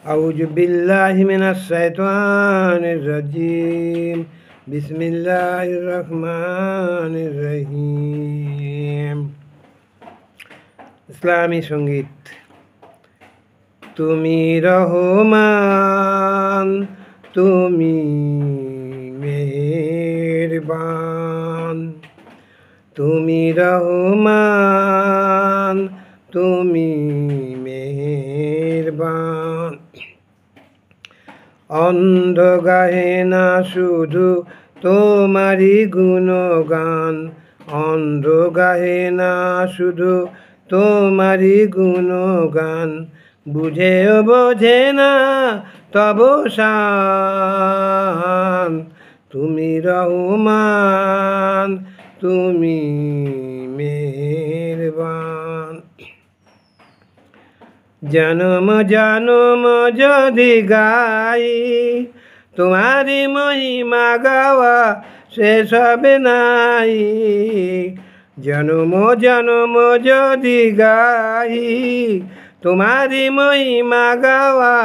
أعوذ بالله من الشيطان الرجيم بسم الله الرحمن الرحيم ইসলামী সঙ্গীত। তুমি রহমান, তুমি মেহেরবান, তুমি রহমান, তুমি মেহেরবান। অন্ধ গাহে না শুধু তোমারই গুণগান, অন্ধ গাহে না শুধু তোমারই গুণগান। বুঝেও বোঝে না তব শান, তুমি রহমান, তুমি মেহেরবান। জনম জনম যদি গাই তোমারি মহিমা গাওয়া শেষ হবে নাই। জনম জনম যদি গাই তোমারি মহিমা গাওয়া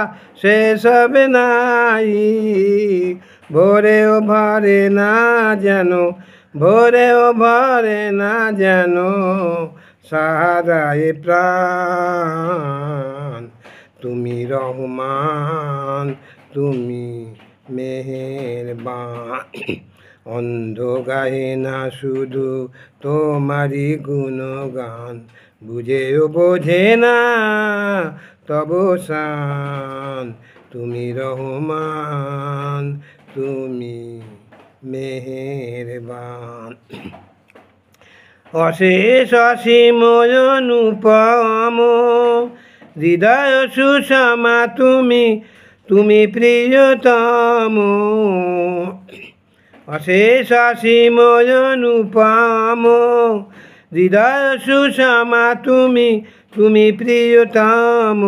শেষ হবে নাই। ভোরেও ভরে না যেন, ভোরেও ভরে না যেন সাহারায় প্রাণ। তুমি রহমান, তুমি মেহেরবান। অন্ধ গায়ে না শুধু তোমারই গুণগান, বুঝেও বোঝে না তব শান। তুমি রহমান, তুমি মেহেরবান। অশেষ অসীম অনুপম হৃদয় সুষমা তুমি, তুমি প্রিয়তম। অশেষ অসীম অনুপম হৃদয় সুষমা তুমি, তুমি প্রিয়তম।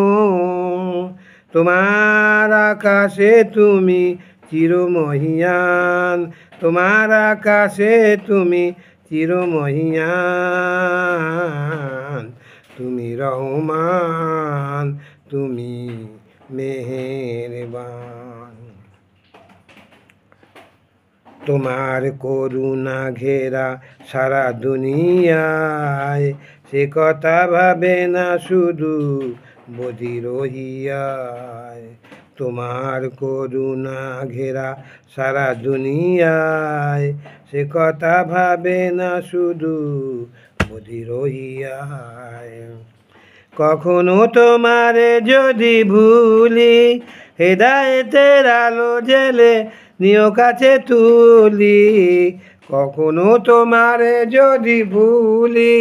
তোমার আকাশে তুমি চিরমহিয়ান, তোমার আকাশে তুমি চিরমহিয়ান। তুমি রহমান, তুমি মেহেরবান। তোমার করুণা ঘেরা সারা দুনিয়ায়, সে কথা ভাবে না শুধু বধির হিয়ায়। তোমার করুণা ঘেরা সারা দুনিয়ায়, সে কথা ভাবে না শুধু বধির হিয়ায়। কখনো তোমারে যদি ভুলি, হেদায়েতের আলো জেলে নিও কাছে তুলি। কখনো তোমারে যদি ভুলি,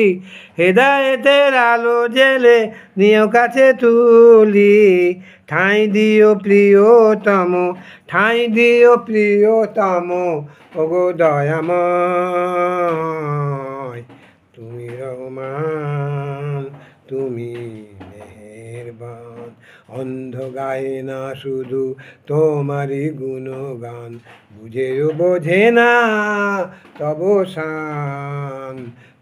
হেদায়েতের আলো জেলে নিও কাছে তুলি। ঠাঁই দিও প্রিয়তম, ঠাঁই দিও প্রিয়তম, ওগো দয়াময়। তুমি রহমান, তুমি মেহেরবান। অন্ধ গায়ে না শুধু তোমারই গুণগান, বুঝেও বোঝে না তব শান।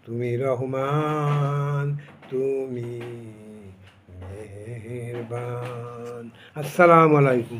তুমি রহমান, তুমি মেহেরবান। আসসালামু আলাইকুম।